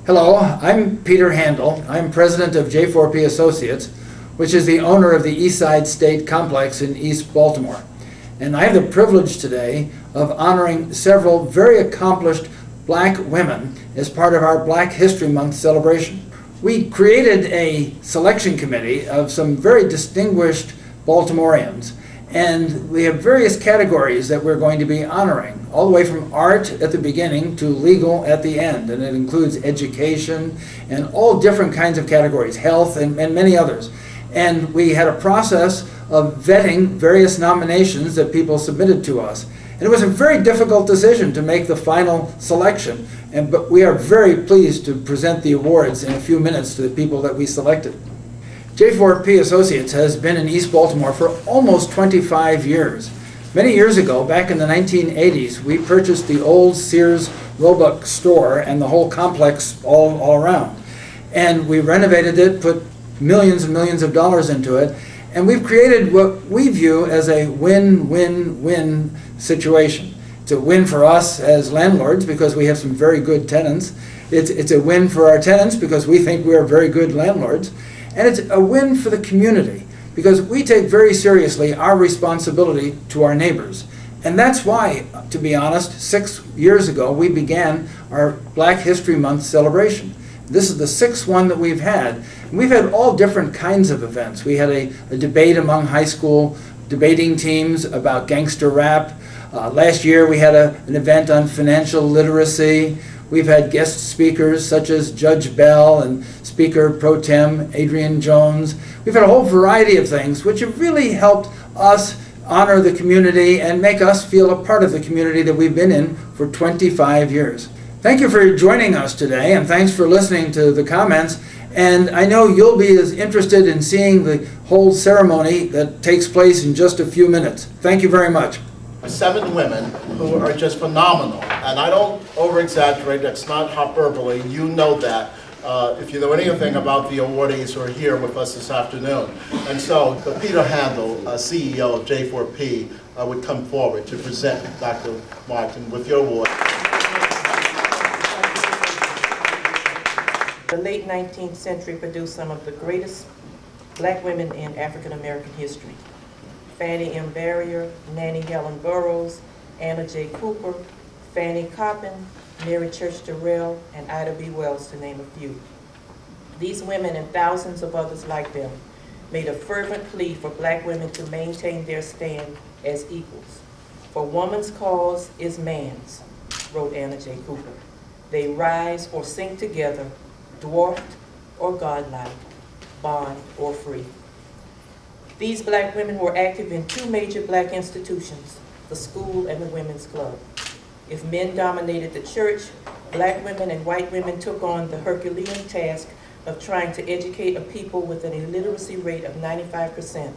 Hello, I'm Peter Handel. I'm president of J4P Associates, which is the owner of the East Side State Complex in East Baltimore. And I have the privilege today of honoring several very accomplished black women as part of our Black History Month celebration. We created a selection committee of some very distinguished Baltimoreans, and we have various categories that we're going to be honoring, all the way from art at the beginning to legal at the end, and it includes education and all different kinds of categories, health and many others. And we had a process of vetting various nominations that people submitted to us. And it was a very difficult decision to make the final selection, but we are very pleased to present the awards in a few minutes to the people that we selected. J4P Associates has been in East Baltimore for almost 25 years. Many years ago, back in the 1980s, we purchased the old Sears Roebuck store and the whole complex all around. And we renovated it, put millions and millions of dollars into it, and we've created what we view as a win-win-win situation. It's a win for us as landlords because we have some very good tenants. It's a win for our tenants because we think we are very good landlords. And it's a win for the community because we take very seriously our responsibility to our neighbors. And that's why, to be honest, 6 years ago we began our Black History Month celebration. This is the 6th one that we've had. And we've had all different kinds of events. We had a debate among high school debating teams about gangster rap. Last year we had an event on financial literacy. We've had guest speakers such as Judge Bell and Speaker Pro Tem Adrian Jones. We've had a whole variety of things which have really helped us honor the community and make us feel a part of the community that we've been in for 25 years. Thank you for joining us today, and thanks for listening to the comments. And I know you'll be as interested in seeing the whole ceremony that takes place in just a few minutes. Thank you very much. 7 women who are just phenomenal, and I don't over-exaggerate, that's not hyperbole, you know that. If you know anything about the awardees who are here with us this afternoon. And so Peter Handel, CEO of J4P, would come forward to present Dr. Martin with your award. The late 19th century produced some of the greatest black women in African American history. Fannie M. Barrier, Nannie Helen Burroughs, Anna J. Cooper, Fannie Coppin, Mary Church Terrell, and Ida B. Wells, to name a few. These women and thousands of others like them made a fervent plea for black women to maintain their stand as equals. For woman's cause is man's, wrote Anna J. Cooper. They rise or sink together, dwarfed or godlike, bond or free. These black women were active in 2 major black institutions, the school and the women's club. If men dominated the church, black women and white women took on the Herculean task of trying to educate a people with an illiteracy rate of 95%,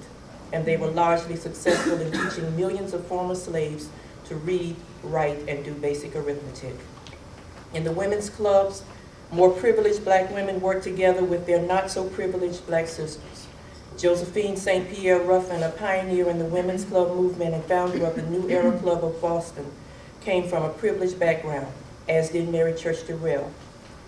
and they were largely successful in teaching millions of former slaves to read, write, and do basic arithmetic. In the women's clubs, more privileged black women worked together with their not-so-privileged black sisters. Josephine St. Pierre Ruffin, a pioneer in the women's club movement and founder of the New Era Club of Boston, came from a privileged background, as did Mary Church Terrell.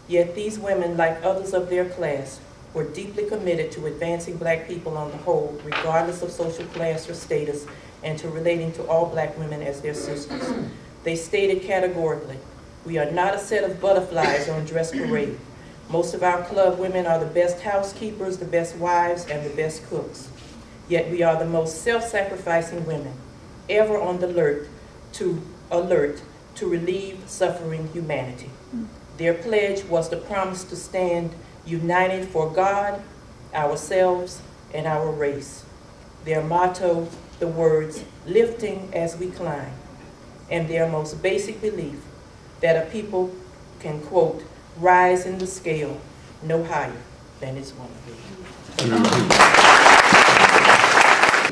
Yet these women, like others of their class, were deeply committed to advancing black people on the whole, regardless of social class or status, and to relating to all black women as their sisters. They stated categorically, "We are not a set of butterflies on dress parade. Most of our club women are the best housekeepers, the best wives, and the best cooks. Yet we are the most self-sacrificing women, ever on the alert to relieve suffering humanity." Their pledge was the promise to stand united for God, ourselves, and our race. Their motto, the words, "lifting as we climb," and their most basic belief that a people can, quote, rise in the scale no higher than its one.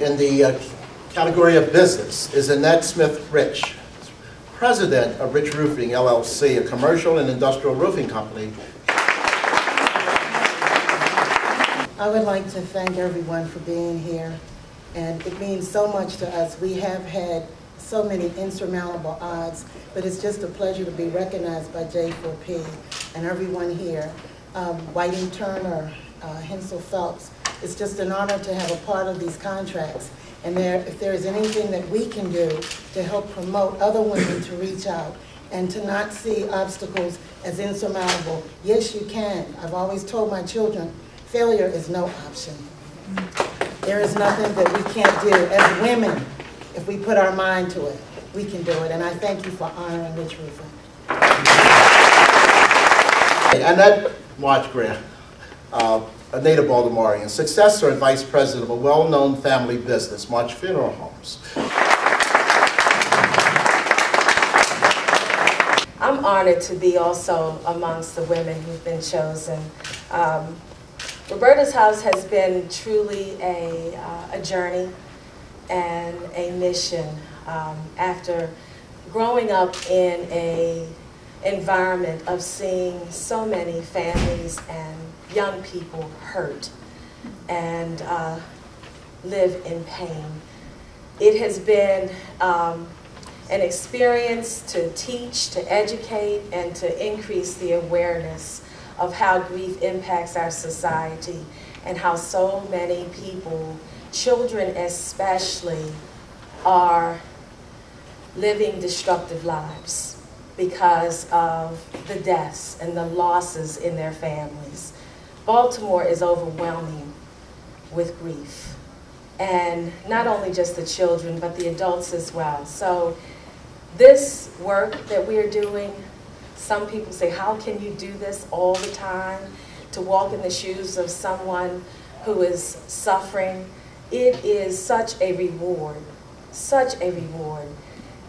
In the category of business is Annette Smith Rich, president of Rich Roofing, LLC, a commercial and industrial roofing company. I would like to thank everyone for being here, and it means so much to us. We have had so many insurmountable odds, but it's just a pleasure to be recognized by J4P and everyone here, Whiting Turner, Hensel Phelps. It's just an honor to have a part of these contracts. And if there is anything that we can do to help promote other women to reach out and to not see obstacles as insurmountable, yes, you can. I've always told my children, failure is no option. There is nothing that we can't do. As women, if we put our mind to it, we can do it. And I thank you for honoring Rich Ruffin. Annette Marchgray, a native Baltimorean, successor and vice president of a well-known family business, March Funeral Homes. I'm honored to be also amongst the women who've been chosen. Roberta's House has been truly a journey and a mission. After growing up in an environment of seeing so many families and young people hurt and live in pain, it has been an experience to teach, to educate, and to increase the awareness of how grief impacts our society and how so many people, children especially, are living destructive lives because of the deaths and the losses in their families. Baltimore is overwhelming with grief. And not only just the children, but the adults as well. So this work that we are doing, some people say, how can you do this all the time? To walk in the shoes of someone who is suffering. It is such a reward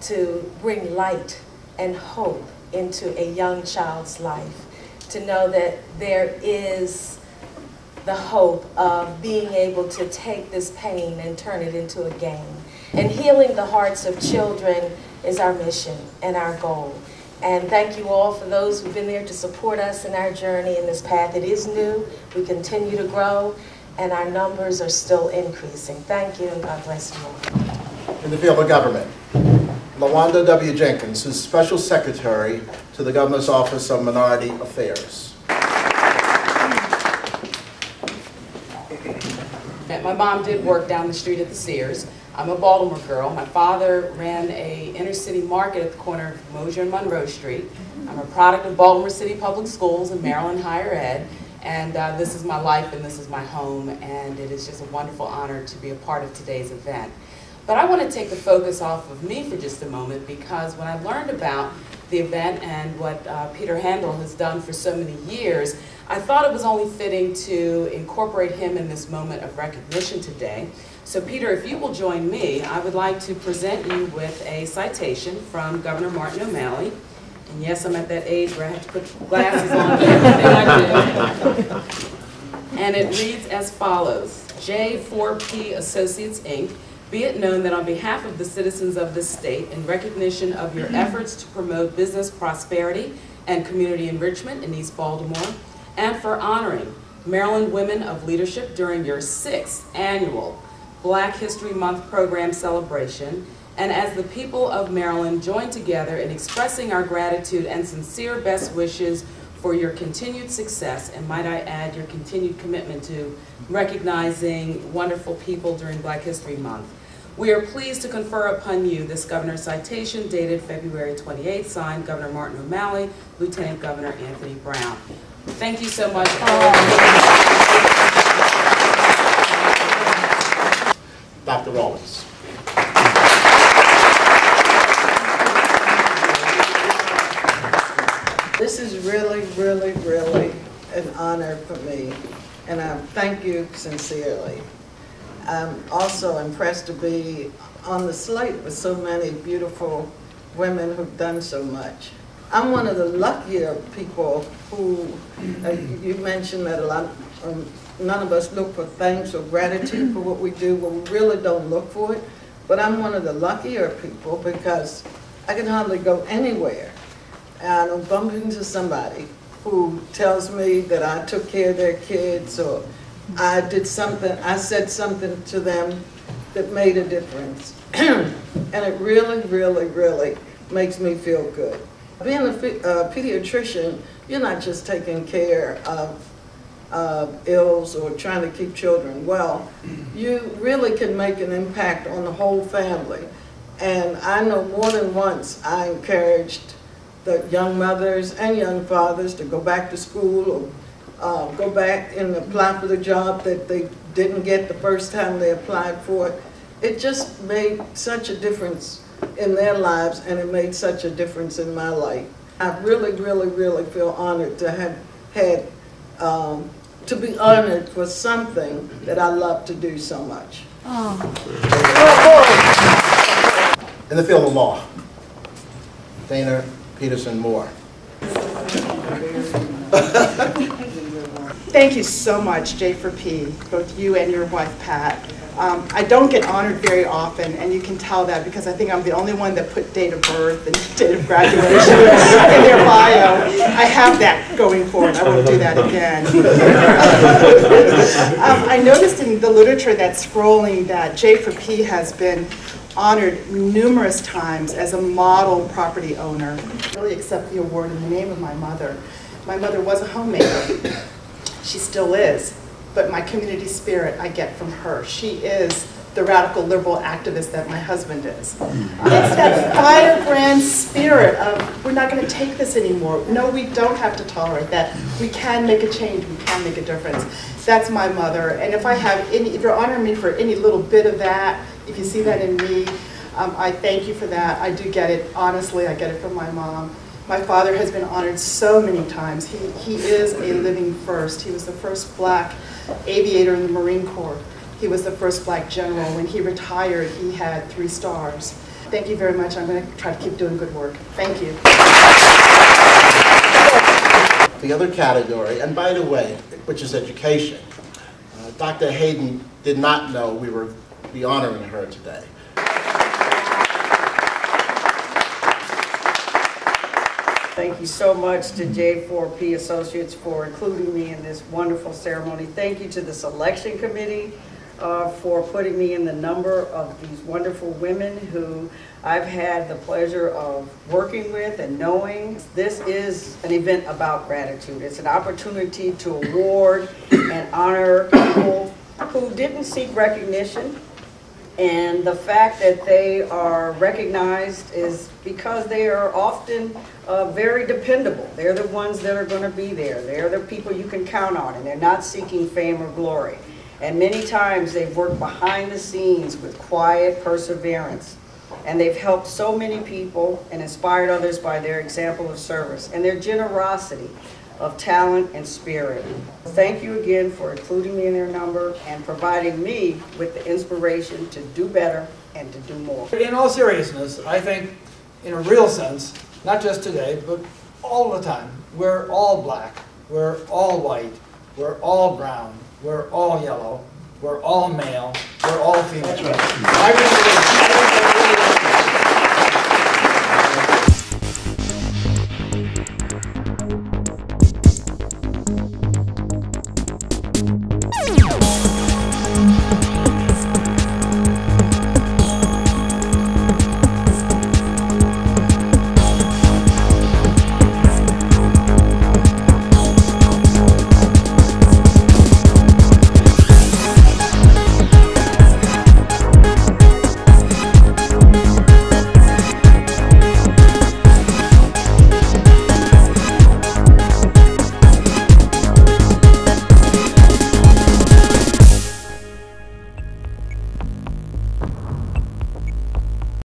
to bring light and hope into a young child's life. To know that there is the hope of being able to take this pain and turn it into a gain. And healing the hearts of children is our mission and our goal. And thank you all for those who've been there to support us in our journey in this path. It is new, we continue to grow, and our numbers are still increasing. Thank you, and God bless you all. In the field of government, LaWanda W. Jenkins, who's Special Secretary to the Governor's Office of Minority Affairs. My mom did work down the street at the Sears. I'm a Baltimore girl. My father ran a inner city market at the corner of Mosier and Monroe Street. I'm a product of Baltimore City Public Schools and Maryland Higher Ed. And this is my life and this is my home, and it is just a wonderful honor to be a part of today's event. But I want to take the focus off of me for just a moment, because when I learned about the event and what Peter Handel has done for so many years, I thought it was only fitting to incorporate him in this moment of recognition today. So Peter, if you will join me, I would like to present you with a citation from Governor Martin O'Malley. And yes, I'm at that age where I have to put glasses on for everything I do. And it reads as follows: J4P Associates, Inc., be it known that on behalf of the citizens of this state, in recognition of your efforts to promote business prosperity and community enrichment in East Baltimore, and for honoring Maryland Women of Leadership during your 6th annual Black History Month program celebration, and as the people of Maryland join together in expressing our gratitude and sincere best wishes for your continued success, and might I add, your continued commitment to recognizing wonderful people during Black History Month. We are pleased to confer upon you this governor's citation dated February 28th, signed Governor Martin O'Malley, Lieutenant Governor Anthony Brown. Thank you so much. Dr. Rawlings. This is really, really, really an honor for me, and I thank you sincerely. I'm also impressed to be on the slate with so many beautiful women who've done so much. I'm one of the luckier people who, you mentioned that a lot, none of us look for thanks or gratitude for what we do, but we really don't look for it. But I'm one of the luckier people because I can hardly go anywhere and I'll bump into somebody who tells me that I took care of their kids, or I did something, I said something to them that made a difference. And it really, really, really makes me feel good. Being a pediatrician, you're not just taking care of ills or trying to keep children well. You really can make an impact on the whole family. And I know more than once I encouraged the young mothers and young fathers to go back to school or go back and apply for the job that they didn't get the first time they applied for it. It just made such a difference in their lives, and it made such a difference in my life. I really, really, really feel honored to have had, to be honored for something that I love to do so much. In the field of law, Dana Peterson Moore. Thank you so much, J4P, both you and your wife, Pat. I don't get honored very often, and you can tell that because I think I'm the only one that put date of birth and date of graduation in their bio. I have that going for it. I won't do that again. I noticed in the literature that's scrolling that J4P has been honored numerous times as a model property owner. I really accept the award in the name of my mother. My mother was a homemaker. She still is. But my community spirit I get from her. She is the radical liberal activist that my husband is. It's that firebrand spirit of, we're not going to take this anymore. No, we don't have to tolerate that. We can make a change. We can make a difference. That's my mother. And if I have any, if you're honoring me for any little bit of that, if you see that in me, I thank you for that. I do get it. Honestly, I get it from my mom. My father has been honored so many times. He is a living first. He was the first black aviator in the Marine Corps. He was the first black general. When he retired, he had 3 stars. Thank you very much. I'm going to try to keep doing good work. Thank you. The other category, and by the way, which is education, Dr. Hayden did not know we were be honoring her today. Thank you so much to J4P Associates for including me in this wonderful ceremony. Thank you to the selection committee for putting me in the number of these wonderful women who I've had the pleasure of working with and knowing. This is an event about gratitude. It's an opportunity to award and honor people who didn't seek recognition. And the fact that they are recognized is because they are often very dependable. They're the ones that are going to be there. They're the people you can count on, and they're not seeking fame or glory. And many times they've worked behind the scenes with quiet perseverance. And they've helped so many people and inspired others by their example of service and their generosity of talent and spirit. Thank you again for including me in their number and providing me with the inspiration to do better and to do more. In all seriousness, I think in a real sense, not just today, but all the time, we're all black, we're all white, we're all brown, we're all yellow, we're all male, we're all female. I really